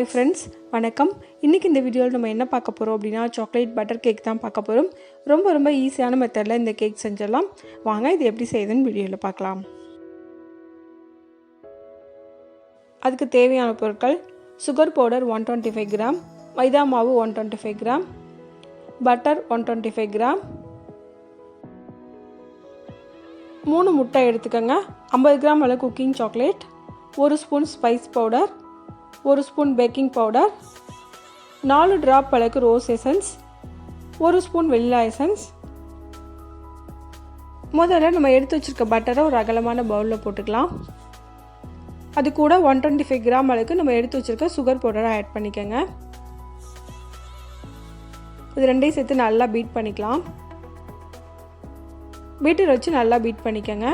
Hi friends, வணக்கம். இன்றைக்கி இந்த வீடியோவில் நம்ம என்ன பார்க்க போகிறோம் அப்படின்னா சாக்லேட் பட்டர் கேக் தான் பார்க்க போகிறோம். ரொம்ப ஈஸியான மெத்தடில் இந்த கேக் செஞ்சிடலாம். வாங்க இது எப்படி செய்யுதுன்னு வீடியோவில் பார்க்கலாம். அதுக்கு தேவையான பொருட்கள்: சுகர் பவுடர் 125 கிராம், மைதா மாவு 125 கிராம், பட்டர் 125 கிராம், 3 முட்டை எடுத்துக்கோங்க, 50 கிராம் அளவு cooking chocolate, 1 spoon spice powder, 1 spoon baking powder, 4 drop அளவுக்கு rose essence, 1 spoon vanilla essence. முதல்ல நம்ம எடுத்து வச்சுருக்க பட்டரை ஒரு அகலமான பவுலில் போட்டுக்கலாம். அது கூட 125 கிராம் அளவுக்கு நம்ம எடுத்து வச்சுருக்க சுகர் பவுடரை ஆட் பண்ணிக்கோங்க. இது ரெண்டையும் சேர்த்து நல்லா பீட் பண்ணிக்கலாம். பீட்டர் வச்சு நல்லா பீட் பண்ணிக்கோங்க.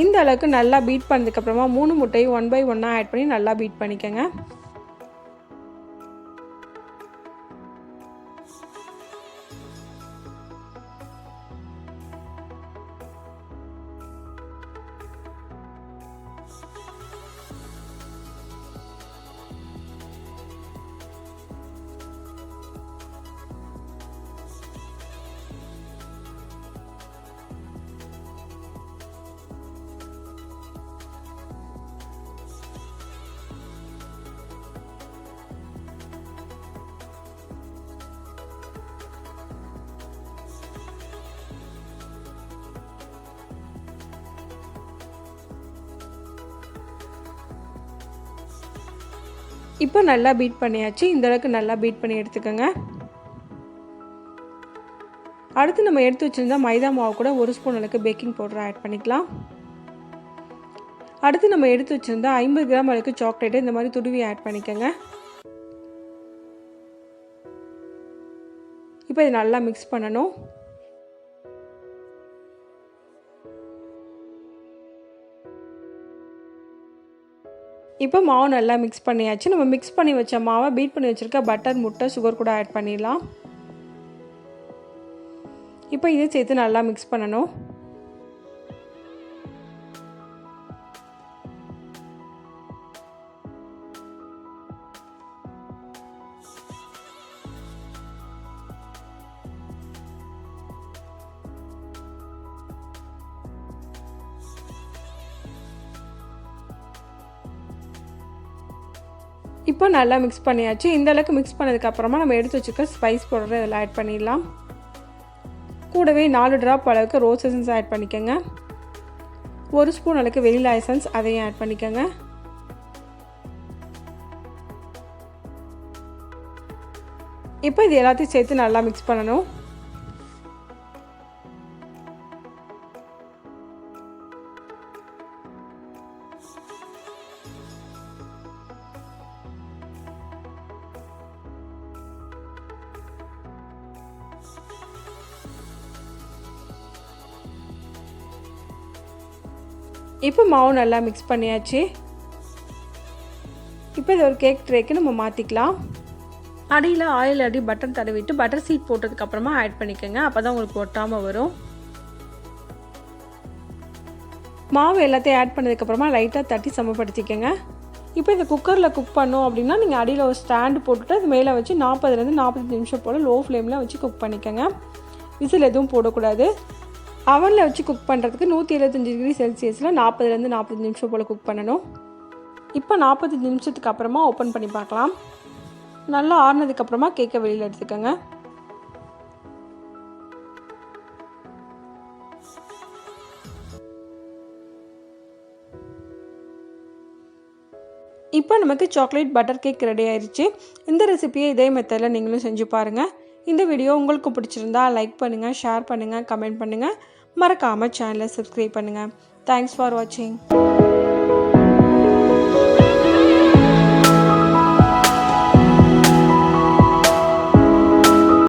இந்த அளவுக்கு நல்லா பீட் பண்ணதுக்கப்புறமா 3 முட்டையும் 1 by 1 ஆட் பண்ணி நல்லா பீட் பண்ணிக்கோங்க. இப்போ நல்லா பீட் பண்ணியாச்சு. இந்த அளவுக்கு நல்லா பீட் பண்ணி எடுத்துக்கோங்க. அடுத்து நம்ம எடுத்து வச்சுருந்தா மைதா மாவு கூட 1 ஸ்பூன் அளவுக்கு பேக்கிங் பவுடர் ஆட் பண்ணிக்கலாம். அடுத்து நம்ம எடுத்து வச்சுருந்தா 50 கிராம் அளவுக்கு சாக்லேட்டு இந்த மாதிரி துருவி ஆட் பண்ணிக்கோங்க. இப்போ இது நல்லா மிக்ஸ் பண்ணணும். இப்போ மாவு நல்லா மிக்ஸ் பண்ணியாச்சு. நம்ம மிக்ஸ் பண்ணி வச்ச மாவை பீட் பண்ணி வச்சுருக்க பட்டர், முட்டை, சுகர் கூட ஆட் பண்ணிடலாம். இப்போ இதை சேர்த்து நல்லா மிக்ஸ் பண்ணணும். இப்போ நல்லா மிக்ஸ் பண்ணியாச்சு. இந்த அளவுக்கு மிக்ஸ் பண்ணதுக்கப்புறமா நம்ம எடுத்து வச்சுருக்க ஸ்பைஸ் பவுடரை இதில் ஆட் பண்ணிடலாம். கூடவே 4 ட்ராப் அளவுக்கு ரோஸ் எசன்ஸ் ஆட் பண்ணிக்கோங்க. 1 ஸ்பூன் அளவுக்கு வெனிலா எசன்ஸ் அதையும் ஆட் பண்ணிக்கோங்க. இப்போ இது எல்லாத்தையும் சேர்த்து நல்லா மிக்ஸ் பண்ணணும். இப்போ மாவு நல்லா மிக்ஸ் பண்ணியாச்சு. இப்போ இது ஒரு கேக் ட்ரேக்கு நம்ம மாற்றிக்கலாம். அடியில் ஆயில் அடி பட்டர் தடவிட்டு பட்டர் சீட் போட்டதுக்கப்புறமா ஆட் பண்ணிக்கோங்க. அப்போ தான் உங்களுக்கு ஒட்டாமல் வரும். மாவு எல்லாத்தையும் ஆட் பண்ணதுக்கப்புறமா லைட்டாக தட்டி சமப்படுத்திக்கோங்க. இப்போ இந்த குக்கரில் குக் பண்ணோம் அப்படின்னா நீங்கள் அடியில் ஒரு ஸ்டாண்டு போட்டுட்டு அது மேலே வச்சு 40லேருந்து 45 நிமிஷம் போல் லோ ஃப்ளேமில் வச்சு குக் பண்ணிக்கோங்க. விசில் எதுவும் போடக்கூடாது. அவனில் வச்சு குக் பண்ணுறதுக்கு 175 டிகிரி செல்சியஸில் 40லேருந்து 45 நிமிஷம் போல் குக் பண்ணணும். இப்போ 45 நிமிஷத்துக்கு அப்புறமா ஓப்பன் பண்ணி பார்க்கலாம். நல்லா ஆறுனதுக்கப்புறமா கேக்கை வெளியில் எடுத்துக்கோங்க. இப்போ நமக்கு சாக்லேட் பட்டர் கேக் ரெடி ஆயிடுச்சு. இந்த ரெசிபியை இதே மெத்தடில் நீங்களும் செஞ்சு பாருங்கள். இந்த வீடியோ உங்களுக்கு பிடிச்சிருந்தா லைக் பண்ணுங்கள், ஷேர் பண்ணுங்கள், கமெண்ட் பண்ணுங்கள். மறக்காமல் சேனலை சப்ஸ்கிரைப் பண்ணுங்கள். தேங்க்ஸ் ஃபார் வாட்சிங்.